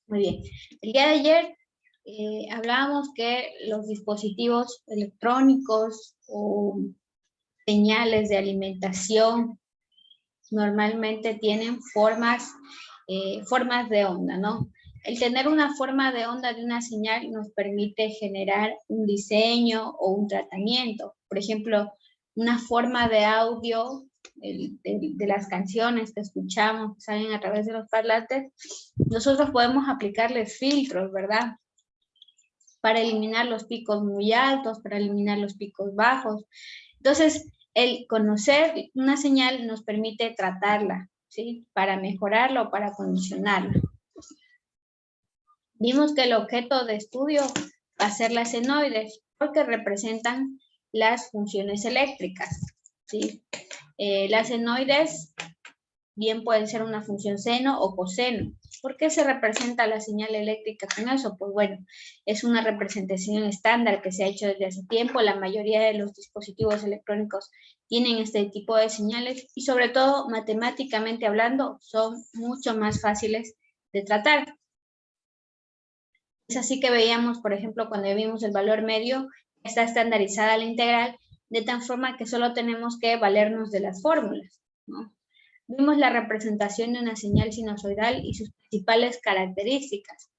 Muy bien. El día de ayer hablábamos que los dispositivos electrónicos o señales de alimentación normalmente tienen formas de onda, ¿no? El tener una forma de onda de una señal nos permite generar un diseño o un tratamiento. Por ejemplo, una forma de audio de las canciones que escuchamos, que salen a través de los parlantes, nosotros podemos aplicarles filtros, ¿verdad? Para eliminar los picos muy altos, para eliminar los picos bajos. Entonces, el conocer una señal nos permite tratarla, ¿sí? Para mejorarla o para condicionarla. Vimos que el objeto de estudio va a ser las senoides, porque representan las funciones eléctricas, ¿sí? Las senoides bien pueden ser una función seno o coseno. ¿Por qué se representa la señal eléctrica con eso? Pues bueno, es una representación estándar que se ha hecho desde hace tiempo. La mayoría de los dispositivos electrónicos tienen este tipo de señales y sobre todo, matemáticamente hablando, son mucho más fáciles de tratar. Es así que veíamos, por ejemplo, cuando vimos el valor medio, está estandarizada la integral, de tal forma que solo tenemos que valernos de las fórmulas, ¿no? Vimos la representación de una señal sinusoidal y sus principales características.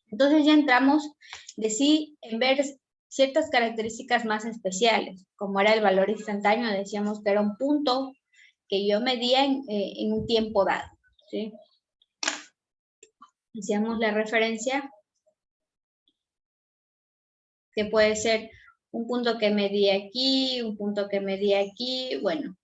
Entonces ya entramos de sí en ver ciertas características más especiales, como era el valor instantáneo, decíamos que era un punto que yo medía en un tiempo dado, ¿sí? Hacíamos la referencia que puede ser un punto que medía aquí, un punto que medía aquí, bueno,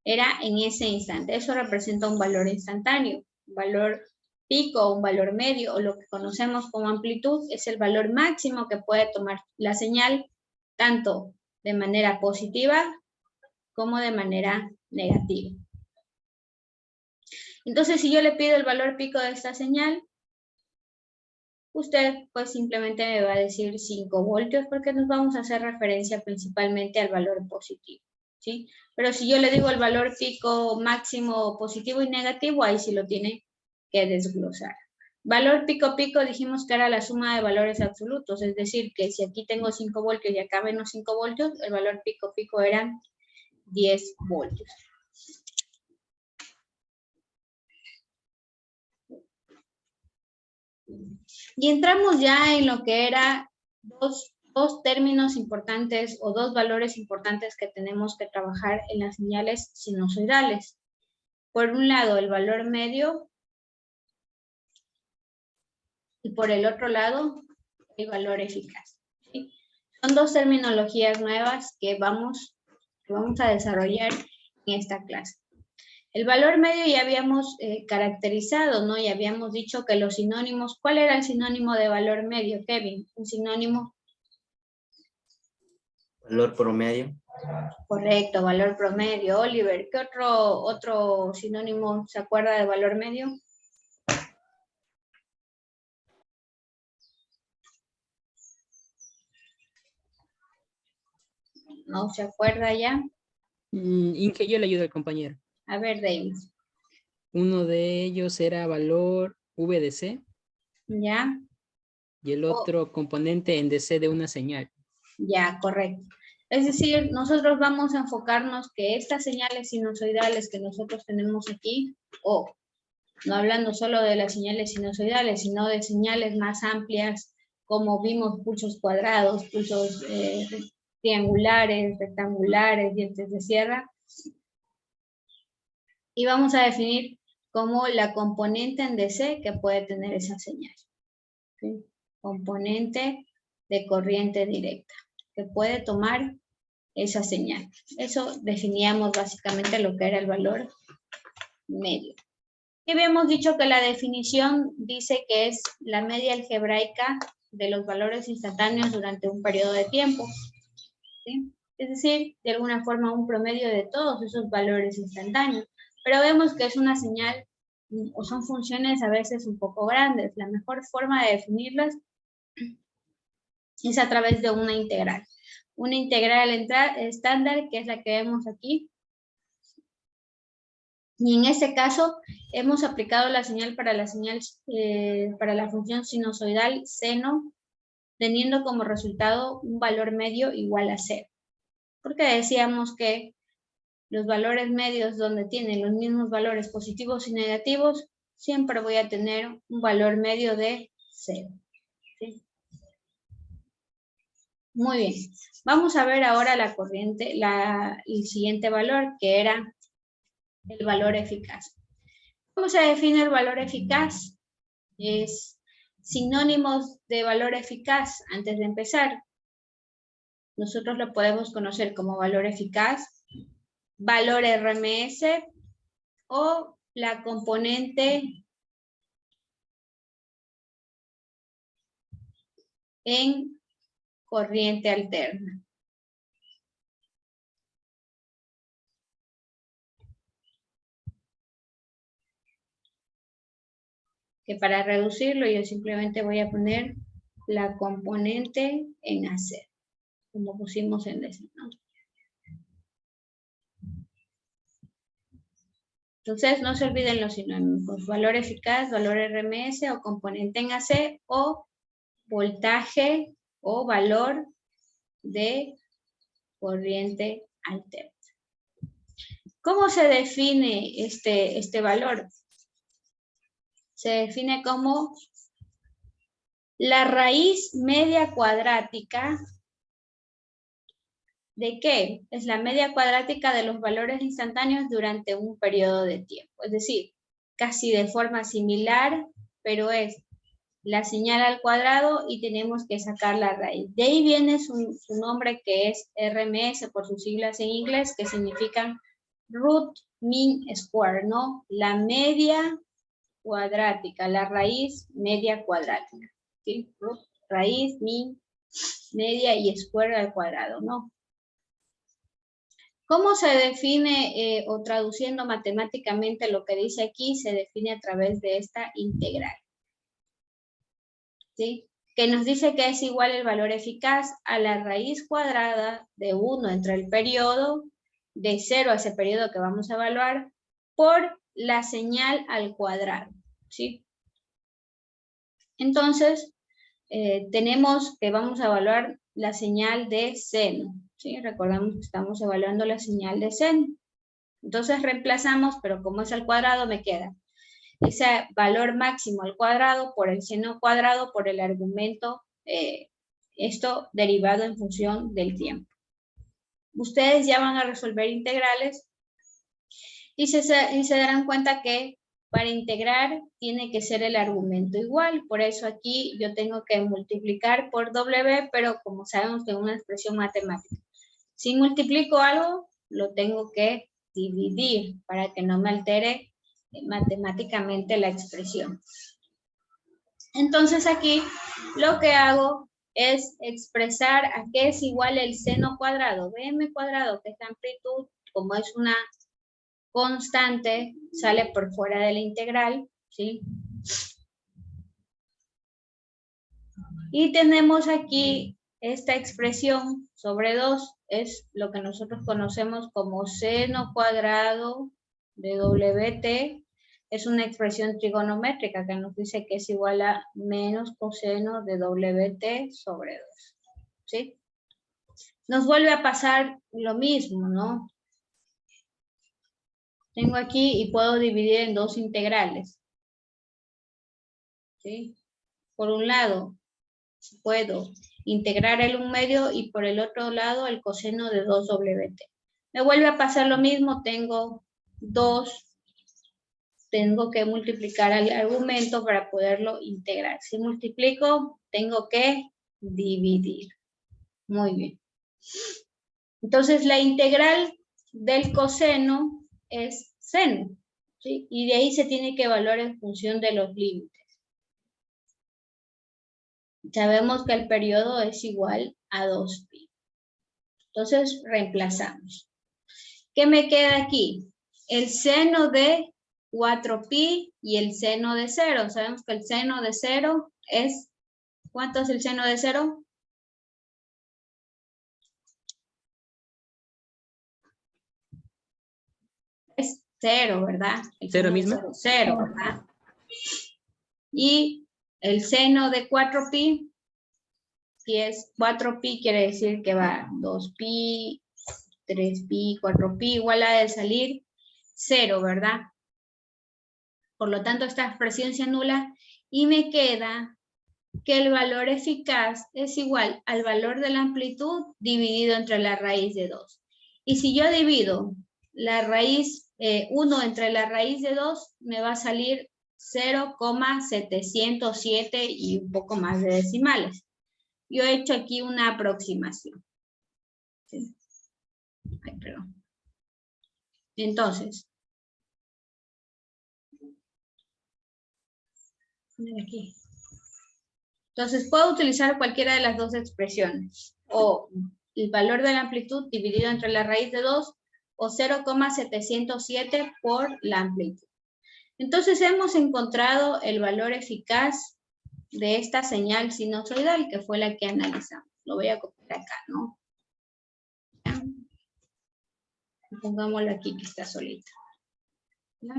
era en ese instante. Eso representa un valor instantáneo, un valor pico, un valor medio, o lo que conocemos como amplitud, es el valor máximo que puede tomar la señal, tanto de manera positiva como de manera negativa. Entonces, si yo le pido el valor pico de esta señal, usted pues simplemente me va a decir 5 voltios porque nos vamos a hacer referencia principalmente al valor positivo, ¿sí? Pero si yo le digo el valor pico máximo positivo y negativo, ahí sí lo tiene que desglosar. Valor pico pico dijimos que era la suma de valores absolutos, es decir, que si aquí tengo 5 voltios y acá menos 5 voltios, el valor pico pico eran 10 voltios. Y entramos ya en lo que era dos términos importantes o dos valores importantes que tenemos que trabajar en las señales sinusoidales. Por un lado, el valor medio y por el otro lado, el valor eficaz, ¿sí? Son dos terminologías nuevas que vamos a desarrollar en esta clase. El valor medio ya habíamos caracterizado, ¿no? Ya habíamos dicho que los sinónimos, ¿cuál era el sinónimo de valor medio, Kevin? Un sinónimo. Valor promedio. Correcto, valor promedio. Oliver, ¿qué otro sinónimo se acuerda de valor medio? ¿No se acuerda ya? Inge, yo le ayudo al compañero. A ver, David. Uno de ellos era valor VDC. ¿Ya? Y el otro componente en DC de una señal. Ya, correcto. Es decir, nosotros vamos a enfocarnos que estas señales sinusoidales que nosotros tenemos aquí, o no hablando solo de las señales sinusoidales, sino de señales más amplias, como vimos pulsos cuadrados, pulsos triangulares, rectangulares, dientes de sierra, y vamos a definir como la componente en DC que puede tener esa señal. ¿Sí? Componente de corriente directa que puede tomar esa señal. Eso definíamos básicamente lo que era el valor medio. Y habíamos dicho que la definición dice que es la media algebraica de los valores instantáneos durante un periodo de tiempo, ¿sí? Es decir, de alguna forma un promedio de todos esos valores instantáneos. Pero vemos que es una señal o son funciones a veces un poco grandes. La mejor forma de definirlas es a través de una integral. Una integral estándar, que es la que vemos aquí, Y en este caso hemos aplicado la señal para la función sinusoidal seno, teniendo como resultado un valor medio igual a 0. Porque decíamos que los valores medios donde tienen los mismos valores positivos y negativos, siempre voy a tener un valor medio de 0. ¿Sí? Muy bien. Vamos a ver ahora la corriente, el siguiente valor, que era el valor eficaz. ¿Cómo se define el valor eficaz? Es sinónimos de valor eficaz. Antes de empezar, nosotros lo podemos conocer como valor eficaz, valor RMS o la componente en corriente alterna. Que para reducirlo yo simplemente voy a poner la componente en AC, como pusimos en DC, ¿no? Entonces no se olviden los sinónimos, valor eficaz, valor RMS o componente en AC o voltaje o valor de corriente alterna. ¿Cómo se define este valor? Se define como la raíz media cuadrática. ¿De qué? Es la media cuadrática de los valores instantáneos durante un periodo de tiempo. Es decir, casi de forma similar, pero es la señal al cuadrado y tenemos que sacar la raíz. De ahí viene su nombre, que es RMS por sus siglas en inglés, que significan root mean square, ¿no? La media cuadrática, la raíz media cuadrática. ¿Sí? Root, raíz, mean, media y square al cuadrado, ¿no? ¿Cómo se define o traduciendo matemáticamente lo que dice aquí? Se define a través de esta integral. ¿Sí? Que nos dice que es igual el valor eficaz a la raíz cuadrada de 1 entre el periodo, de 0 a ese periodo que vamos a evaluar, por la señal al cuadrado. ¿Sí? Entonces, tenemos que vamos a evaluar la señal de seno. ¿Sí? Recordamos que estamos evaluando la señal de seno. Entonces reemplazamos, pero como es al cuadrado, me queda ese valor máximo al cuadrado por el seno cuadrado por el argumento, esto derivado en función del tiempo. Ustedes ya van a resolver integrales y se darán cuenta que para integrar tiene que ser el argumento igual. Por eso aquí yo tengo que multiplicar por W, pero como sabemos que es una expresión matemática. Si multiplico algo, lo tengo que dividir para que no me altere matemáticamente la expresión. Entonces aquí lo que hago es expresar a qué es igual el seno cuadrado. BM cuadrado, que esta amplitud, como es una constante, sale por fuera de la integral, ¿sí? Y tenemos aquí esta expresión sobre 2, es lo que nosotros conocemos como seno cuadrado de WT. Es una expresión trigonométrica que nos dice que es igual a menos coseno de WT sobre 2. ¿Sí? Nos vuelve a pasar lo mismo, ¿no? Tengo aquí y puedo dividir en dos integrales. ¿Sí? Por un lado, puedo integrar el 1/2 y por el otro lado el coseno de 2WT. Me vuelve a pasar lo mismo, tengo 2, tengo que multiplicar el argumento para poderlo integrar. Si multiplico, tengo que dividir. Muy bien. Entonces la integral del coseno es seno, ¿sí? Y de ahí se tiene que evaluar en función de los límites. Sabemos que el periodo es igual a 2pi. Entonces, reemplazamos. ¿Qué me queda aquí? El seno de 4pi y el seno de 0. Sabemos que el seno de 0 es... ¿Cuánto es el seno de 0? Es 0, ¿verdad? El ¿Cero seno de mismo? 0, ¿verdad? Y el seno de 4pi, si es 4pi, quiere decir que va 2pi, 3pi, 4pi, igual a de salir 0, ¿verdad? Por lo tanto, esta expresión se anula y me queda que el valor eficaz es igual al valor de la amplitud dividido entre la raíz de 2. Y si yo divido la raíz 1 entre la raíz de 2, me va a salir 0,707 y un poco más de decimales. Yo he hecho aquí una aproximación. ¿Sí? Ay, perdón. Entonces, aquí. Entonces, puedo utilizar cualquiera de las dos expresiones, o el valor de la amplitud dividido entre la raíz de 2, o 0,707 por la amplitud. Entonces, hemos encontrado el valor eficaz de esta señal sinusoidal, que fue la que analizamos. Lo voy a copiar acá, ¿no? ¿Ya? Pongámoslo aquí, que está solita. ¿Ya?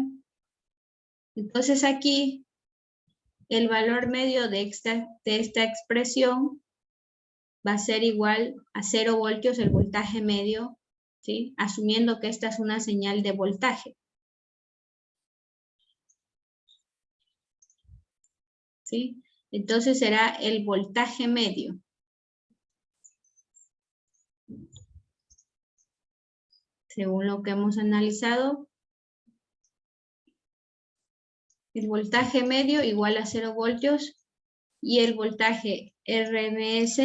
Entonces, aquí el valor medio de esta expresión va a ser igual a 0 voltios el voltaje medio, ¿sí? Asumiendo que esta es una señal de voltaje. ¿Sí? Entonces será el voltaje medio. Según lo que hemos analizado, el voltaje medio igual a 0 voltios y el voltaje RMS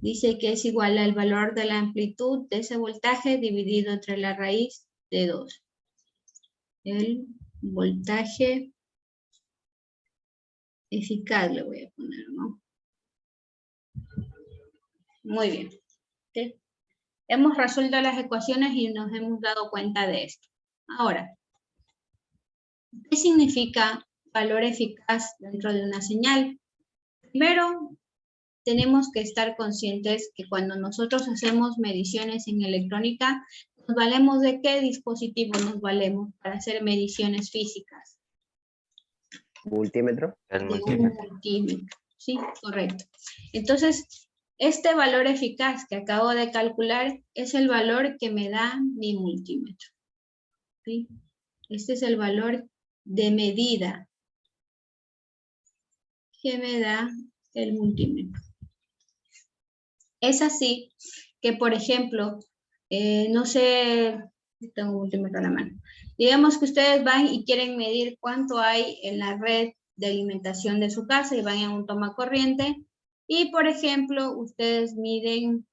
dice que es igual al valor de la amplitud de ese voltaje dividido entre la raíz de 2. El voltaje eficaz le voy a poner, ¿no? Muy bien. ¿Sí? Hemos resuelto las ecuaciones y nos hemos dado cuenta de esto. Ahora, ¿qué significa valor eficaz dentro de una señal? Primero, tenemos que estar conscientes que cuando nosotros hacemos mediciones en electrónica, ¿nos valemos de qué dispositivo nos valemos para hacer mediciones físicas? Multímetro. De un multímetro, ¿sí? Correcto. Entonces, este valor eficaz que acabo de calcular es el valor que me da mi multímetro, ¿sí? Este es el valor de medida que me da el multímetro. Es así que, por ejemplo, no sé, tengo un multímetro a la mano. Digamos que ustedes van y quieren medir cuánto hay en la red de alimentación de su casa y van en un toma corriente y, por ejemplo, ustedes miden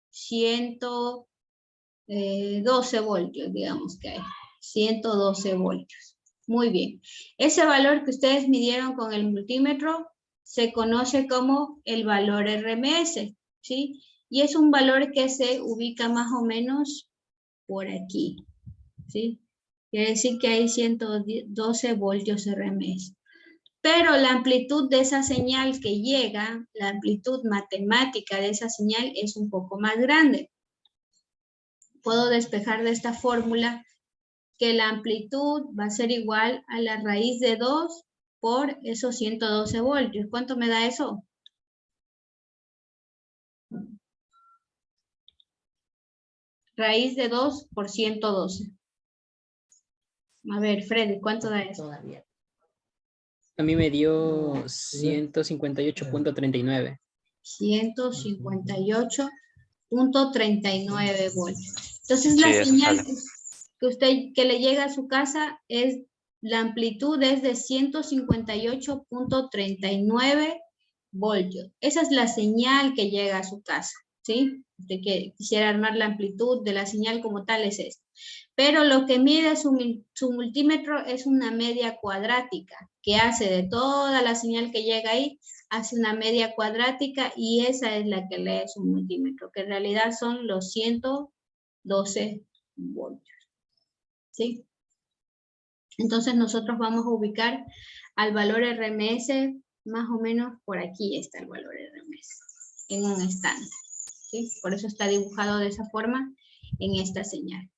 112 voltios, digamos que hay, 112 voltios. Muy bien. Ese valor que ustedes midieron con el multímetro se conoce como el valor RMS, ¿sí? Y es un valor que se ubica más o menos por aquí, ¿sí? Quiere decir que hay 112 voltios RMS. Pero la amplitud de esa señal que llega, la amplitud matemática de esa señal es un poco más grande. Puedo despejar de esta fórmula que la amplitud va a ser igual a la raíz de 2 por esos 112 voltios. ¿Cuánto me da eso? Raíz de 2 por 112. A ver, Freddy, ¿cuánto da eso? A mí me dio 158.39. 158.39 voltios. Entonces, Sí, la eso señal sale. que le llega a su casa es, la amplitud es de 158.39 voltios. Esa es la señal que llega a su casa, ¿sí? Usted que quisiera armar la amplitud de la señal como tal es esta. Pero lo que mide su multímetro es una media cuadrática, que hace de toda la señal que llega ahí, hace una media cuadrática y esa es la que lee su multímetro, que en realidad son los 112 voltios. ¿Sí? Entonces nosotros vamos a ubicar al valor RMS más o menos por aquí está el valor RMS, en un estándar. ¿Sí? Por eso está dibujado de esa forma en esta señal.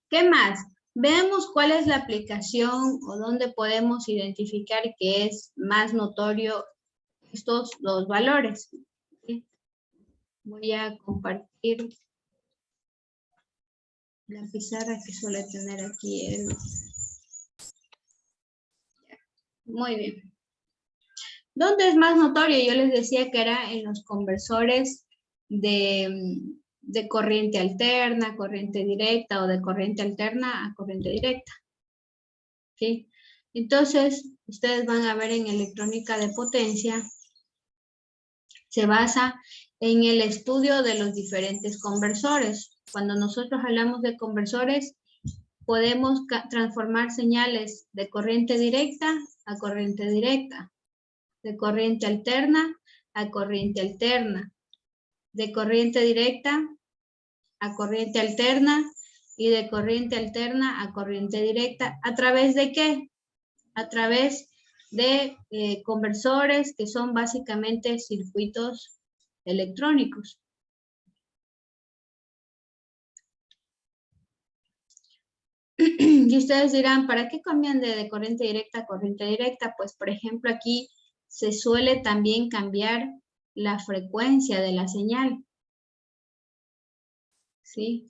¿Qué más? Veamos cuál es la aplicación o dónde podemos identificar que es más notorio estos dos valores. ¿Sí? Voy a compartir la pizarra que suele tener aquí él. Muy bien. ¿Dónde es más notorio? Yo les decía que era en los conversores de corriente alterna, corriente directa o de corriente alterna a corriente directa. ¿Sí? Entonces, ustedes van a ver en electrónica de potencia, se basa en el estudio de los diferentes conversores. Cuando nosotros hablamos de conversores, podemos transformar señales de corriente directa a corriente directa, de corriente alterna a corriente alterna, de corriente directa a corriente alterna y de corriente alterna a corriente directa. ¿A través de qué? A través de conversores que son básicamente circuitos electrónicos. Y ustedes dirán, ¿para qué cambian de corriente directa a corriente directa? Pues, por ejemplo, aquí se suele también cambiar la frecuencia de la señal. ¿Sí?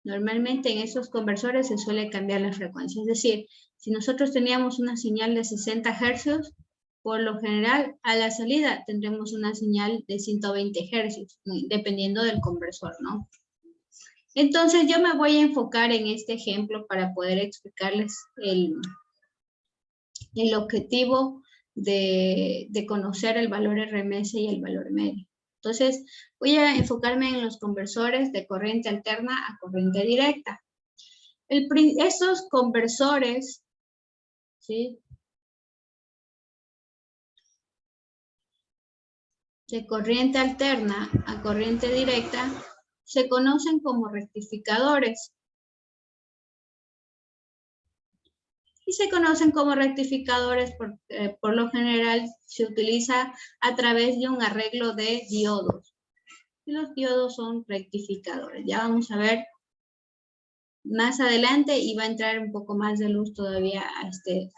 Normalmente en esos conversores se suele cambiar la frecuencia. Es decir, si nosotros teníamos una señal de 60 Hz, por lo general a la salida tendremos una señal de 120 Hz, dependiendo del conversor, ¿no? Entonces yo me voy a enfocar en este ejemplo para poder explicarles el objetivo de conocer el valor RMS y el valor medio. Entonces, voy a enfocarme en los conversores de corriente alterna a corriente directa. Estos conversores, ¿sí?, de corriente alterna a corriente directa se conocen como rectificadores. Y se conocen como rectificadores por lo general se utiliza a través de un arreglo de diodos. Y los diodos son rectificadores. Ya vamos a ver más adelante y va a entrar un poco más de luz todavía a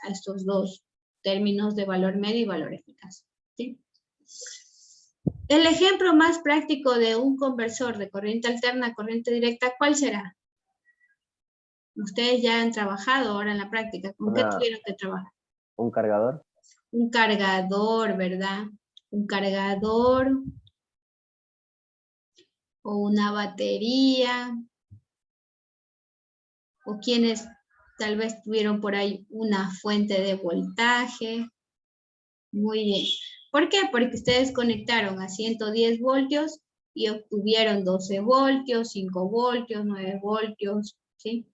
estos dos términos de valor medio y valor eficaz. ¿Sí? El ejemplo más práctico de un conversor de corriente alterna a corriente directa, ¿cuál será? Ustedes ya han trabajado ahora en la práctica. ¿Con qué tuvieron que trabajar? ¿Un cargador? Un cargador, ¿verdad? Un cargador o una batería, o quienes tal vez tuvieron por ahí una fuente de voltaje. Muy bien. ¿Por qué? Porque ustedes conectaron a 110 voltios y obtuvieron 12 voltios, 5 voltios, 9 voltios, ¿sí?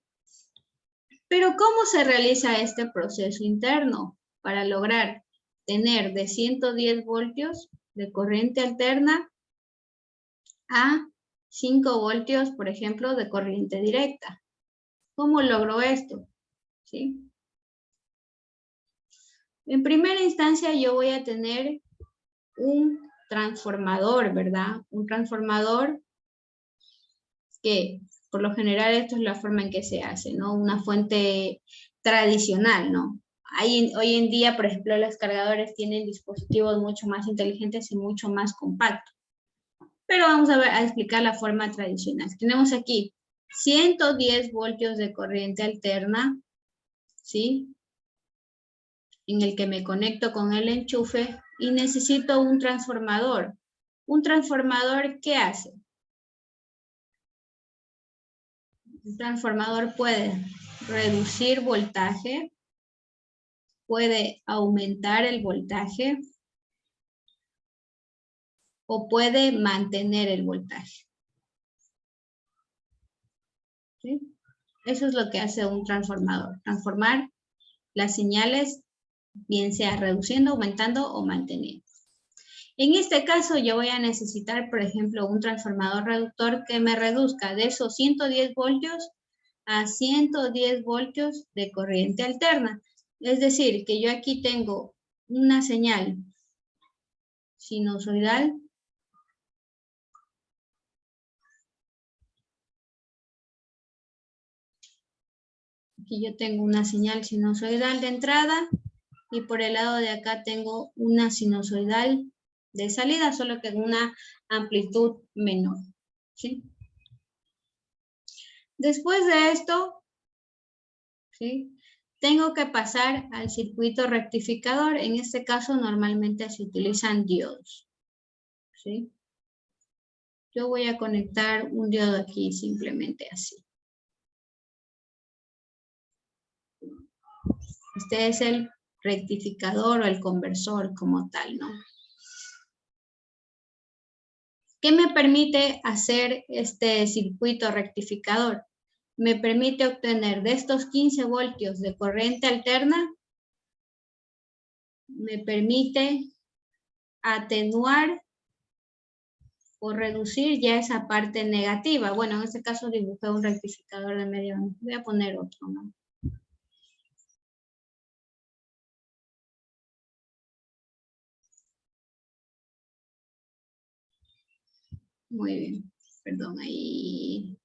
Pero ¿cómo se realiza este proceso interno para lograr tener de 110 voltios de corriente alterna a 5 voltios, por ejemplo, de corriente directa? ¿Cómo logró esto? ¿Sí? En primera instancia yo voy a tener un transformador, ¿verdad? Un transformador que por lo general esto es la forma en que se hace, ¿no? Una fuente tradicional, ¿no? Hoy en día, por ejemplo, los cargadores tienen dispositivos mucho más inteligentes y mucho más compactos. Pero vamos a explicar la forma tradicional. Tenemos aquí 110 voltios de corriente alterna, ¿sí? En el que me conecto con el enchufe y necesito un transformador. ¿Un transformador qué hace? Un transformador puede reducir voltaje, puede aumentar el voltaje o puede mantener el voltaje. ¿Sí? Eso es lo que hace un transformador, transformar las señales, bien sea reduciendo, aumentando o manteniendo. En este caso yo voy a necesitar, por ejemplo, un transformador reductor que me reduzca de esos 110 voltios a 110 voltios de corriente alterna. Es decir, que yo aquí tengo una señal sinusoidal Aquí yo tengo una señal sinusoidal de entrada y por el lado de acá tengo una sinusoidal de salida, solo que en una amplitud menor, ¿sí? Después de esto, ¿sí?, tengo que pasar al circuito rectificador. En este caso, normalmente se utilizan diodos, ¿sí? Yo voy a conectar un diodo aquí simplemente así. Este es el rectificador o el conversor como tal, ¿no? ¿Qué me permite hacer este circuito rectificador? Me permite obtener de estos 15 voltios de corriente alterna, me permite atenuar o reducir ya esa parte negativa. Bueno, en este caso dibujé un rectificador de medio ohmo. Voy a poner otro, ¿no? Muy bien, perdón, ahí.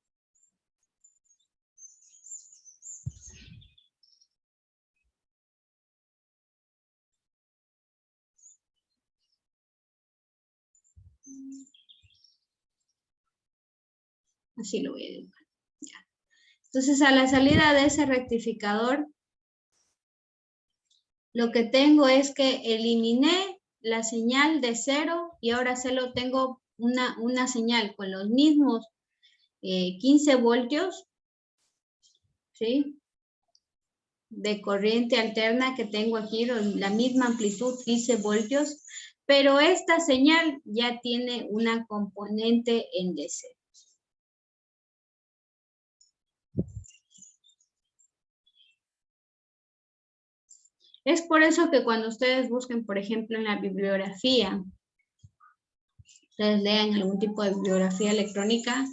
Así lo voy a dibujar. Ya. Entonces, a la salida de ese rectificador, lo que tengo es que eliminé la señal de 0 y ahora solo tengo una señal con los mismos 15 voltios, ¿sí?, de corriente alterna que tengo aquí, la misma amplitud, 15 voltios, pero esta señal ya tiene una componente en DC. Es por eso que cuando ustedes busquen, por ejemplo, en la bibliografía, ustedes lean algún tipo de bibliografía electrónica,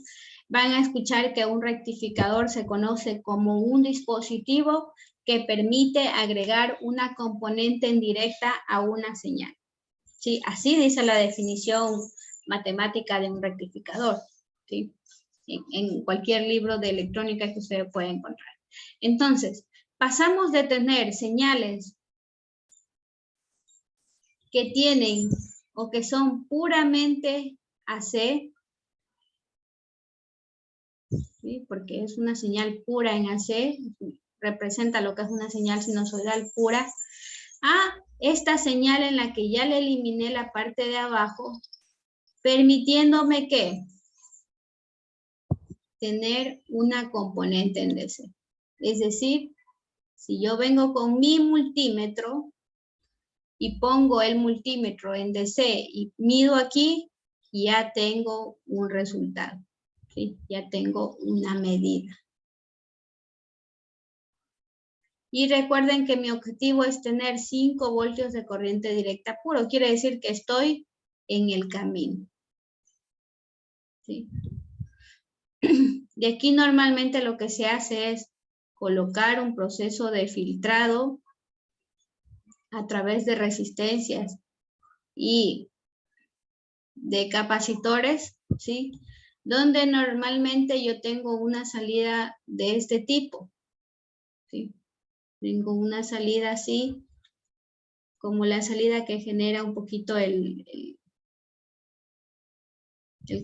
van a escuchar que un rectificador se conoce como un dispositivo que permite agregar una componente indirecta a una señal. ¿Sí? Así dice la definición matemática de un rectificador, ¿sí?, en cualquier libro de electrónica que usted pueda encontrar. Entonces, pasamos de tener señales que tienen o que son puramente AC, ¿sí?, porque es una señal pura en AC, representa lo que es una señal sinusoidal pura, a esta señal en la que ya le eliminé la parte de abajo, permitiéndome que tener una componente en DC. Es decir, si yo vengo con mi multímetro y pongo el multímetro en DC y mido aquí, ya tengo un resultado, ¿sí?, ya tengo una medida. Y recuerden que mi objetivo es tener 5 voltios de corriente directa puro. Quiere decir que estoy en el camino, ¿sí? De aquí normalmente lo que se hace es colocar un proceso de filtrado a través de resistencias y de capacitores, ¿sí?, donde normalmente yo tengo una salida de este tipo, ¿sí? Tengo una salida así, como la salida que genera un poquito el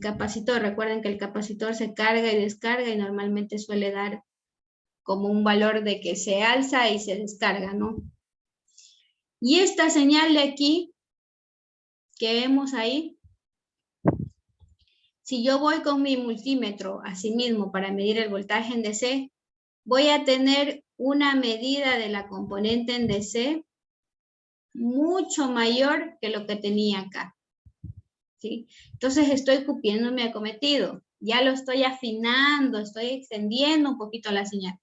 capacitor. Recuerden que el capacitor se carga y descarga y normalmente suele dar como un valor de que se alza y se descarga, ¿no? Y esta señal de aquí que vemos ahí, si yo voy con mi multímetro así mismo para medir el voltaje en DC, voy a tener una medida de la componente en DC mucho mayor que lo que tenía acá, ¿sí? Entonces estoy cumpliendo mi acometido, ya lo estoy afinando, estoy extendiendo un poquito la señal.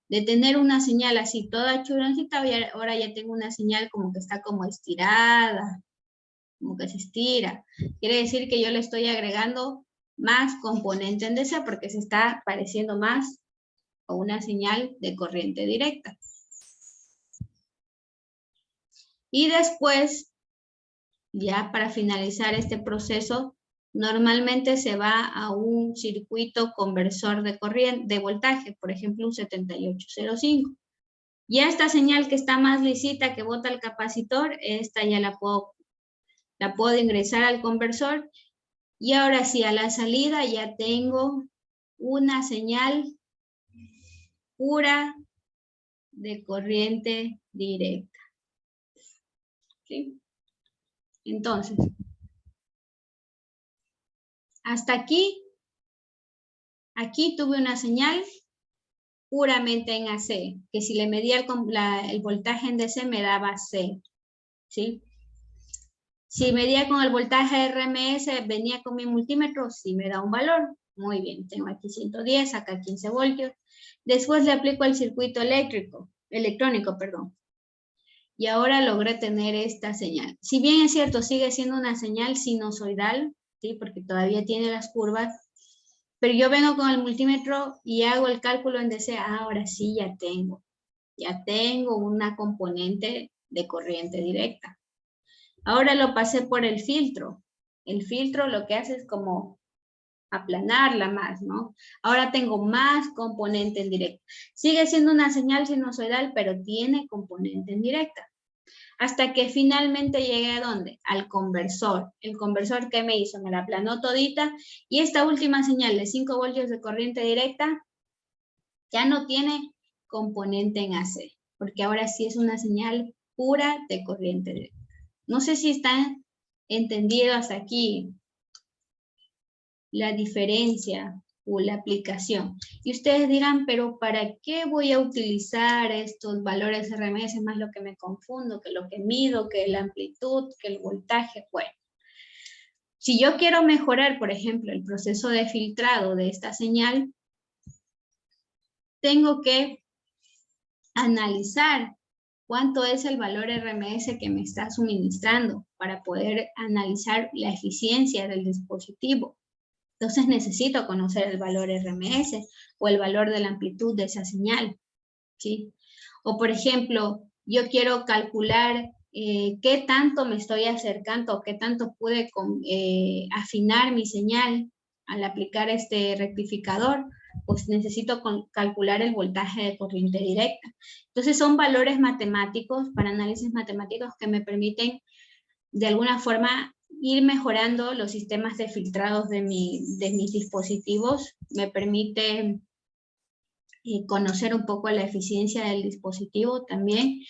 De tener una señal así toda churoncita, ahora ya tengo una señal como que está como estirada, como que se estira. Quiere decir que yo le estoy agregando más componente en DC porque se está pareciendo más a una señal de corriente directa. Y después, ya para finalizar este proceso, normalmente se va a un circuito conversor de corriente, de voltaje, por ejemplo, un 7805. Ya esta señal que está más lisita que bota el capacitor, esta ya la puedo ingresar al conversor. Y ahora sí, a la salida ya tengo una señal pura de corriente directa. ¿Sí? Entonces, hasta aquí tuve una señal puramente en AC, que si le medía el voltaje en DC me daba C, ¿sí? Si medía con el voltaje RMS, venía con mi multímetro, sí me da un valor. Muy bien, tengo aquí 110, acá 15 voltios. Después le aplico el circuito electrónico, perdón. Y ahora logré tener esta señal. Si bien es cierto, sigue siendo una señal sinusoidal, ¿sí? Porque todavía tiene las curvas, pero yo vengo con el multímetro y hago el cálculo en DC. Ahora sí ya tengo una componente de corriente directa. Ahora lo pasé por el filtro. El filtro lo que hace es como aplanarla más, ¿no? Ahora tengo más componente en directa. Sigue siendo una señal sinusoidal, pero tiene componente en directa. Hasta que finalmente llegué a ¿dónde? Al conversor. El conversor, ¿qué me hizo? Me la aplanó todita. Y esta última señal de 5 voltios de corriente directa ya no tiene componente en AC, porque ahora sí es una señal pura de corriente directa. No sé si están entendidos hasta aquí la diferencia o la aplicación. Y ustedes dirán, pero ¿para qué voy a utilizar estos valores RMS más lo que me confundo, que lo que mido, que la amplitud, que el voltaje? Bueno, si yo quiero mejorar, por ejemplo, el proceso de filtrado de esta señal, tengo que analizar cuánto es el valor RMS que me está suministrando para poder analizar la eficiencia del dispositivo. Entonces necesito conocer el valor RMS o el valor de la amplitud de esa señal, ¿sí? O por ejemplo, yo quiero calcular qué tanto me estoy acercando, qué tanto pude afinar mi señal al aplicar este rectificador, pues necesito calcular el voltaje de corriente directa. Entonces son valores matemáticos, para análisis matemáticos, que me permiten de alguna forma ir mejorando los sistemas de filtrados de mis dispositivos. Me permite conocer un poco la eficiencia del dispositivo también,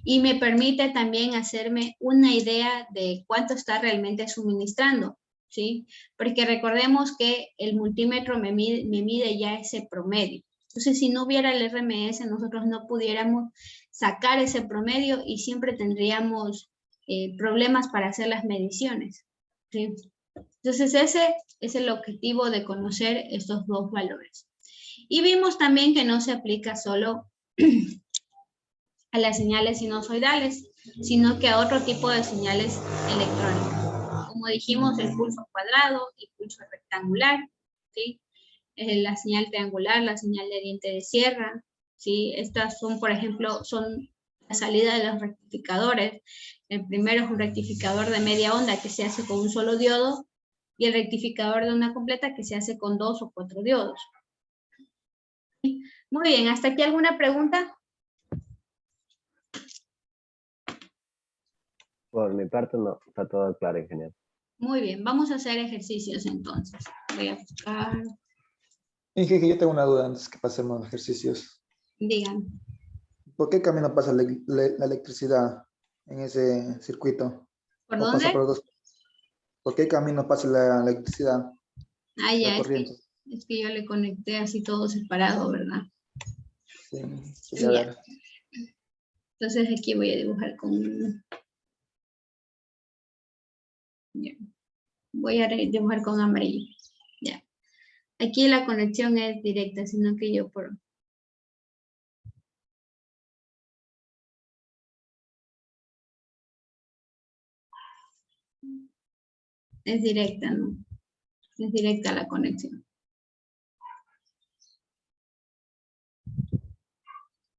y me permite también hacerme una idea de cuánto está realmente suministrando, ¿sí? Porque recordemos que el multímetro me mide ya ese promedio. Entonces, si no hubiera el RMS, nosotros no pudiéramos sacar ese promedio y siempre tendríamos problemas para hacer las mediciones, ¿sí? Entonces, ese es el objetivo de conocer estos dos valores. Y vimos también que no se aplica solo a las señales sinusoidales, sino que a otro tipo de señales electrónicas. Como dijimos, el pulso cuadrado y pulso rectangular, ¿sí? La señal triangular, la señal de diente de sierra, ¿sí? Estas son, por ejemplo, son la salida de los rectificadores. El primero es un rectificador de media onda que se hace con un solo diodo, y el rectificador de onda completa que se hace con 2 o 4 diodos. Muy bien, ¿hasta aquí alguna pregunta? Por mi parte no, está todo claro, ingeniero. Muy bien, vamos a hacer ejercicios entonces. Voy a buscar. Inge, yo tengo una duda antes que pasemos a los ejercicios. Digan. ¿Por qué camino pasa la electricidad en ese circuito? ¿Por ¿O dónde? pasa por dos? ¿Por qué camino pasa la electricidad? Ah, ya, La corriente. es que yo le conecté así todo separado, ¿verdad? Sí, Ya. ver. Entonces aquí voy a dibujar con... Ya. Voy a dibujar con amarillo. Ya. Aquí la conexión es directa, sino que yo por... Es directa, ¿no? Es directa la conexión.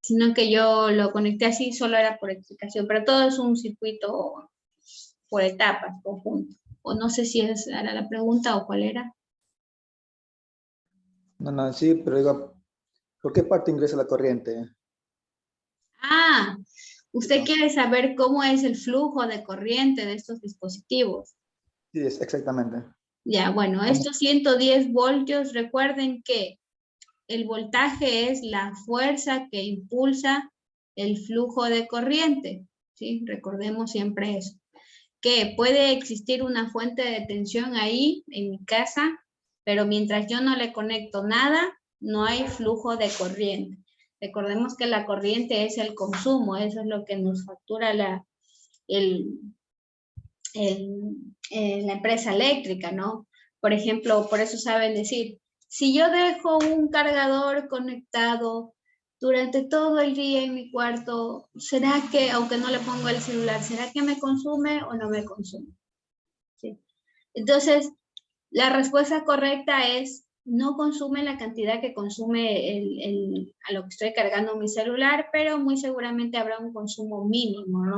Sino que yo lo conecté así, solo era por explicación, pero todo es un circuito por etapas, conjunto. O no sé si era la pregunta o cuál era. No, sí, pero digo, ¿por qué parte ingresa la corriente? Ah, usted quiere saber cómo es el flujo de corriente de estos dispositivos. Sí, exactamente. Ya, bueno, ¿Cómo? estos 110 voltios, recuerden que el voltaje es la fuerza que impulsa el flujo de corriente, ¿sí? Recordemos siempre eso. Que puede existir una fuente de tensión ahí en mi casa, pero mientras yo no le conecto nada, no hay flujo de corriente. Recordemos que la corriente es el consumo, eso es lo que nos factura la empresa eléctrica, ¿no? Por ejemplo, por eso saben decir, si yo dejo un cargador conectado durante todo el día en mi cuarto, ¿será que, aunque no le pongo el celular, ¿será que me consume o no me consume? ¿Sí? Entonces, la respuesta correcta es, no consume la cantidad que consume a lo que estoy cargando mi celular, pero muy seguramente habrá un consumo mínimo, ¿no?